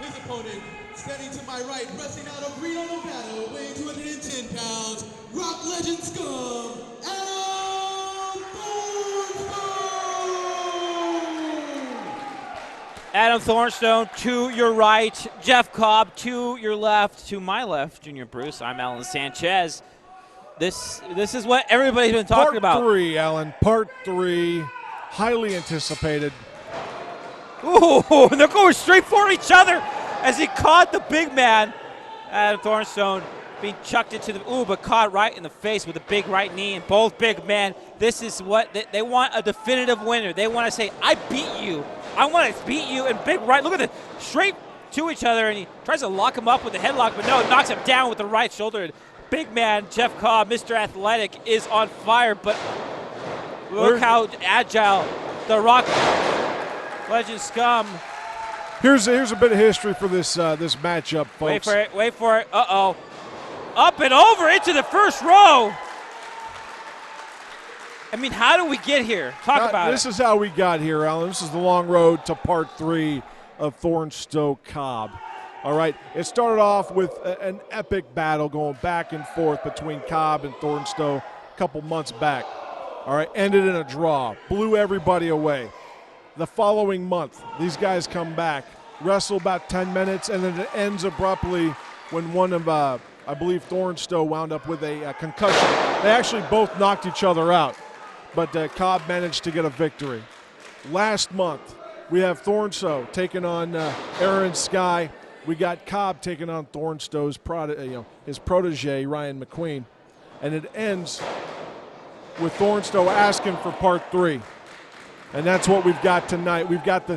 His opponent, standing to my right, wrestling out of Reno, Nevada, weighing 210 pounds, rock legend scum, Adam Thornstowe! Adam Thornstowe to your right, Jeff Cobb to your left, to my left, Junior Bruce. I'm Alan Sanchez. This is what everybody's been talking about. Part 3, Alan. Part 3. Highly anticipated. Ooh, they're going straight for each other as he caught the big man. Adam Thornstowe being chucked into the, but caught right in the face with a big right knee, and both big men. This is what they want, a definitive winner. They want to say, I beat you. I want to beat you, and big right. Look at this, straight to each other, and he tries to lock him up with a headlock, but no, knocks him down with the right shoulder. Big man, Jeff Cobb, Mr. Athletic, is on fire, but look how agile the Rock Legend Scum. Here's a bit of history for this this matchup, folks. Wait for it. Uh-oh. Up and over into the first row. I mean, how do we get here? Talk about it. This is how we got here, Alan. This is the long road to part 3 of Thornstowe Cobb. All right, it started off with an epic battle going back and forth between Cobb and Thornstowe a couple months back. All right, ended in a draw, blew everybody away. The following month, these guys come back, wrestle about 10 minutes, and then it ends abruptly when one of, I believe, Thornstowe wound up with a concussion. They actually both knocked each other out, but Cobb managed to get a victory. Last month, we have Thornstowe taking on Aaron Sky. We got Cobb taking on Thornstowe's his protege, Ryan McQueen. And it ends with Thornstowe asking for part 3. And that's what we've got tonight. We've got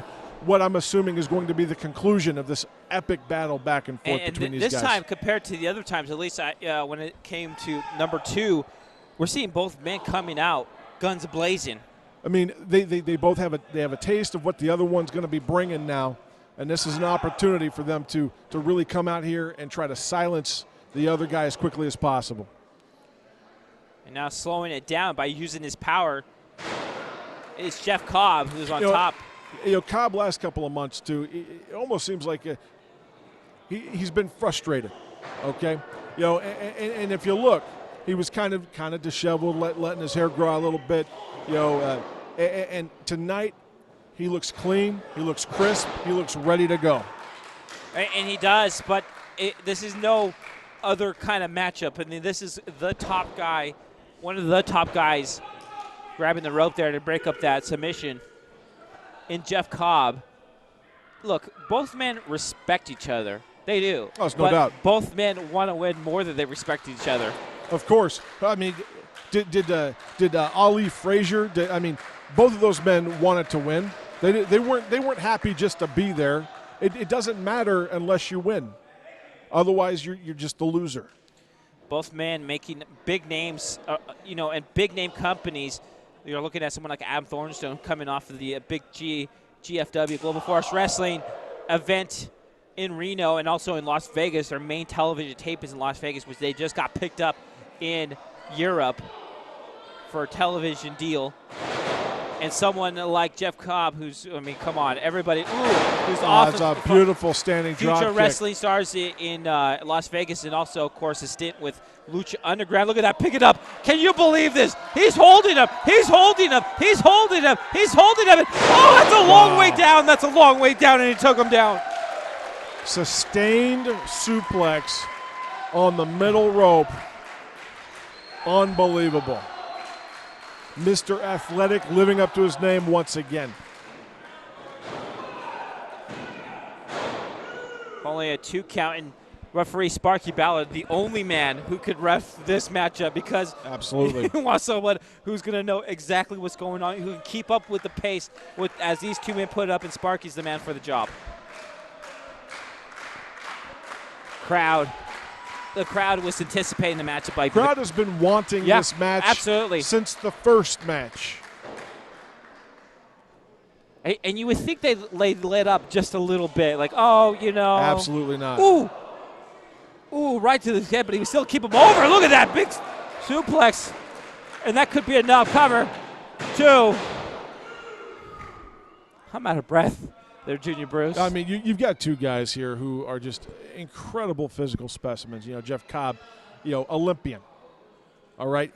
what I'm assuming is going to be the conclusion of this epic battle back and forth between these guys. This time, compared to the other times, at least when it came to number 2, we're seeing both men coming out, guns blazing. I mean, they both have a taste of what the other one's going to be bringing now. And this is an opportunity for them to really come out here and try to silence the other guy as quickly as possible. And now slowing it down by using his power is Jeff Cobb, who's on top. Cobb last couple of months, too, it almost seems like he's been frustrated, okay? And if you look, he was kind of disheveled, letting his hair grow a little bit, and tonight, he looks clean, he looks crisp, he looks ready to go. And he does, but this is no other kind of matchup. I mean, this is the top guy, one of the top guys grabbing the rope there to break up that submission in Jeff Cobb. Look, both men respect each other. They do. Oh, there's no doubt. Both men want to win more than they respect each other. Of course. I mean, did Ali Frazier, both of those men wanted to win. They weren't happy just to be there. It doesn't matter unless you win. Otherwise, you're just the loser. Both men making big names, and big name companies. You're looking at someone like Adam Thornstowe coming off of the big GFW Global Force Wrestling event in Reno and also in Las Vegas. Their main television tape is in Las Vegas, which they just got picked up in Europe for a television deal. And someone like Jeff Cobb, come on, everybody, who's awesome. That's a beautiful standing drop Future kick. wrestling stars in Las Vegas, and also, of course, a stint with Lucha Underground. Look at that, pick it up. Can you believe this? He's holding him. He's holding him. He's holding him. He's holding him. Oh, that's a long way down. That's a long way down, and he took him down. Sustained suplex on the middle rope. Unbelievable. Mr. Athletic living up to his name once again. Only a 2 count, and referee Sparky Ballard, the only man who could ref this matchup, because absolutely he wants someone who's going to know exactly what's going on, who can keep up with the pace as these 2 men put it up, and Sparky's the man for the job. The crowd was anticipating the matchup. The crowd has been wanting this match since the first match. And you would think they let up just a little bit, like, Absolutely not. Ooh, right to the head, but he would still keep him over. Look at that big suplex. And that could be enough. Cover 2. I'm out of breath. Their junior Bruce. I mean, you've got two guys here who are just incredible physical specimens. Jeff Cobb, Olympian. All right,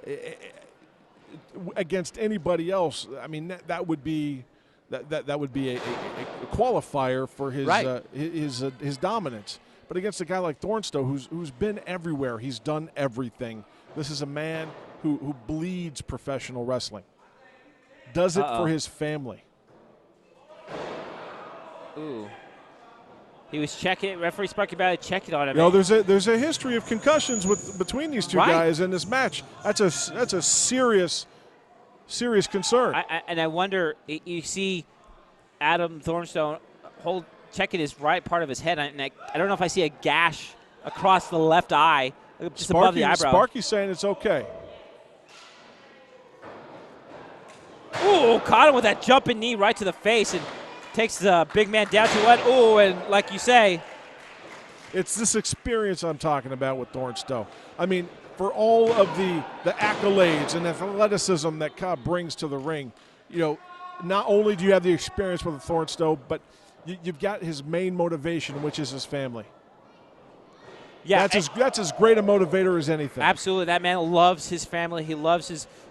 against anybody else, I mean that would be that would be a qualifier for his dominance. But against a guy like Thornstowe, who's been everywhere, he's done everything. This is a man who bleeds professional wrestling. Does it for his family. Ooh. He was checking. Referee Sparky Ballard checking on him. There's a history of concussions between these two guys in this match. That's a serious concern. And I wonder. You see, Adam Thornstowe checking his right part of his head, and I don't know if I see a gash across the left eye, just above the eyebrow. Sparky's saying it's okay. Ooh, caught him with that jumping knee right to the face, and takes the big man down to what? Ooh, and like you say, it's this experience I'm talking about with Thornstowe. I mean, for all of the accolades and athleticism that Cobb brings to the ring, not only do you have the experience with Thornstowe, but you've got his main motivation, which is his family. Yeah, that's as great a motivator as anything. Absolutely, that man loves his family. He loves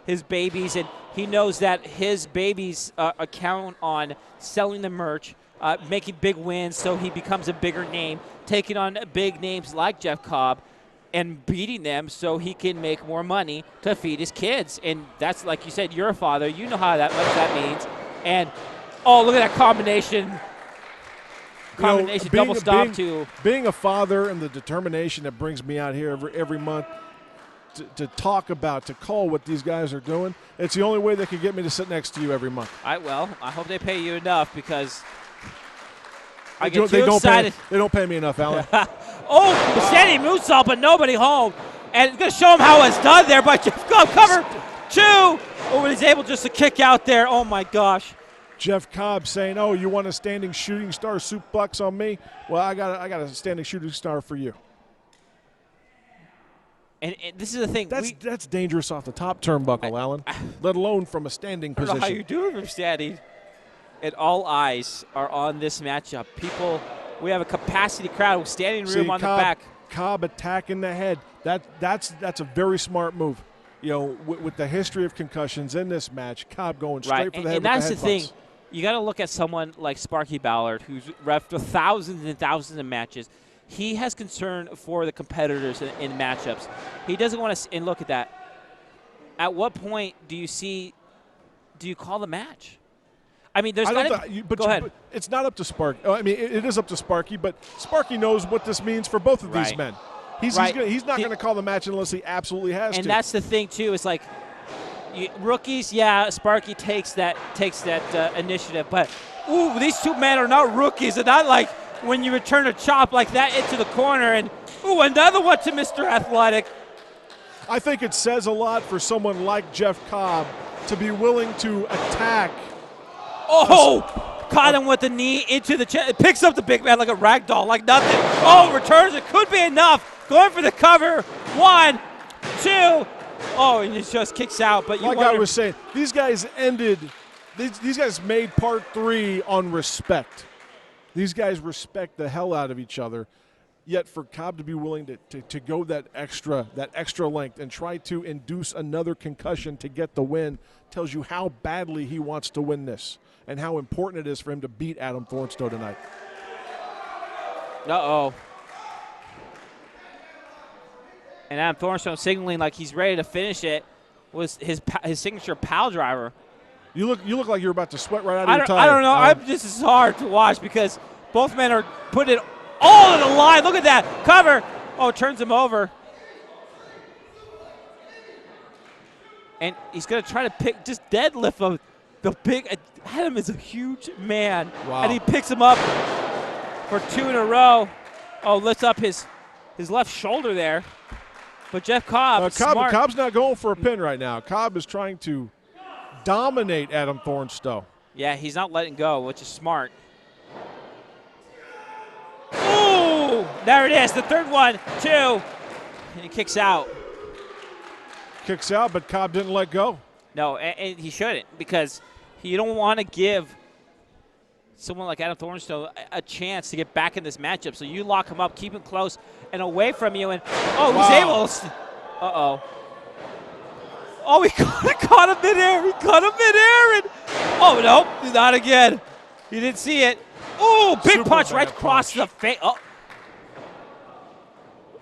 his babies, and he knows that his babies count on selling the merch, making big wins, so he becomes a bigger name, taking on big names like Jeff Cobb, and beating them so he can make more money to feed his kids. And that's, like you said, you're a father. You know how much that means. And look at that combination. Double stop to being a father and the determination that brings me out here every month to talk about, to call what these guys are doing. It's the only way they can get me to sit next to you every month. I hope they pay you enough, because I get too excited. They don't pay me enough, Alan. Standing moonsault, but nobody home. And it's going to show him how it's done there by Jeff Cobb. Cover 2. But he's able just to kick out there. Oh, my gosh. Jeff Cobb saying, you want a standing shooting star suplex on me? Well, I got a standing shooting star for you. And this is the thing. That's dangerous off the top turnbuckle, Alan, let alone from a standing position. I don't know how you do it from standing. And all eyes are on this matchup. We have a capacity crowd, standing room on the back. Cobb attacking the head. That's a very smart move. With the history of concussions in this match, Cobb going straight for the head. And that's the thing. You got to look at someone like Sparky Ballard, who's reffed thousands and thousands of matches. He has concern for the competitors in matchups. He doesn't want to. And look at that. At what point do you call the match? I mean, there's go ahead. But it's not up to Sparky. I mean, it is up to Sparky, but Sparky knows what this means for both of these men. He's not going to call the match unless he absolutely has to. And that's the thing too. It's like rookies. Yeah, Sparky takes that initiative, but these two men are not rookies. They're not like when you return a chop like that into the corner, and another one to Mr. Athletic. I think it says a lot for someone like Jeff Cobb to be willing to attack. Caught him with the knee into the chest. It picks up the big man like a rag doll, like nothing. Returns. It could be enough. Going for the cover. 1, 2. And it just kicks out. But I was saying, these guys these guys made part 3 on respect. These guys respect the hell out of each other. Yet for Cobb to be willing to go that extra length and try to induce another concussion to get the win tells you how badly he wants to win this and how important it is for him to beat Adam Thornstowe tonight. And Adam Thornstowe signaling like he's ready to finish it was his signature pile driver. You look like you're about to sweat right out of your tie. I don't know. This is hard to watch because both men are putting it all on the line. Look at that. Cover. Turns him over. And he's going to try to just deadlift the big. Adam is a huge man. Wow. And he picks him up for 2 in a row. Lifts up his left shoulder there. But Jeff Cobb, smart. Cobb's not going for a pin right now. Cobb is trying to dominate Adam Thornstowe. Yeah, he's not letting go, which is smart. Ooh, there it is, the third one, 2. And he kicks out. Kicks out, but Cobb didn't let go. No, and he shouldn't, because you don't want to give someone like Adam Thornstowe a chance to get back in this matchup. So you lock him up, keep him close and away from you, and he's able. Oh, he caught him midair. He caught him midair, and nope, not again. He didn't see it. Oh, big Super punch bad right across punch. the face.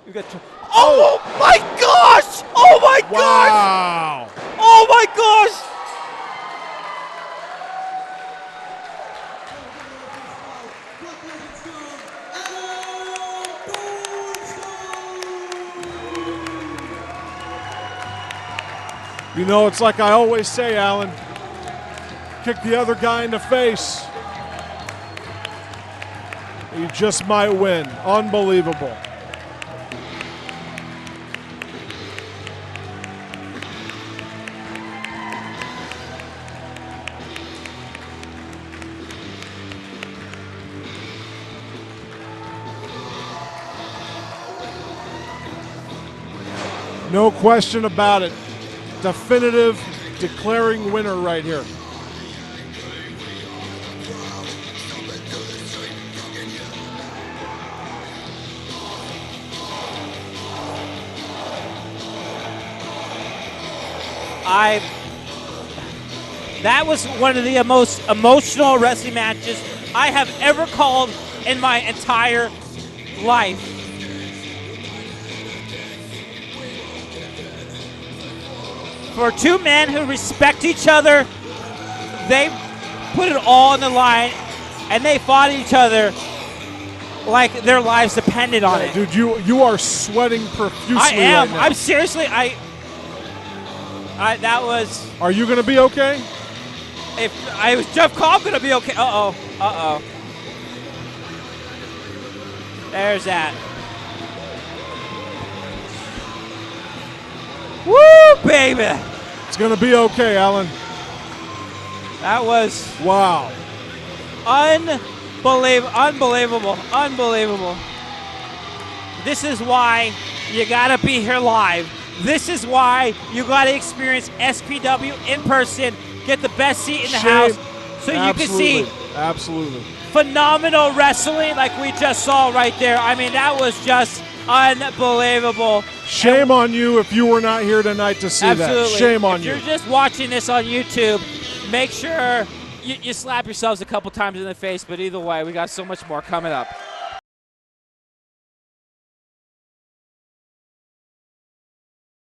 You got oh my gosh! Oh my gosh! Wow. Oh my gosh! You know, it's like I always say, Alan, kick the other guy in the face. You just might win. Unbelievable. No question about it. Definitive declaring winner right here. That was one of the most emotional wrestling matches I have ever called in my entire life. For two men who respect each other, they put it all on the line, and they fought each other like their lives depended on it. Dude, you are sweating profusely. I am. Right now. I'm seriously. That was. Are you going to be okay? If I was Jeff Cobb, gonna be okay. There's that. Woo, baby. It's going to be okay, Alan. That was Wow. unbelievable. This is why you gotta be here live. This is why you gotta experience SPW in person. Get the best seat in the house so you can see Absolutely. phenomenal wrestling like we just saw right there. I mean, that was just unbelievable. Shame on you if you were not here tonight to see that. Shame on you. If you're just watching this on YouTube, make sure you slap yourselves a couple times in the face, but either way, we got so much more coming up.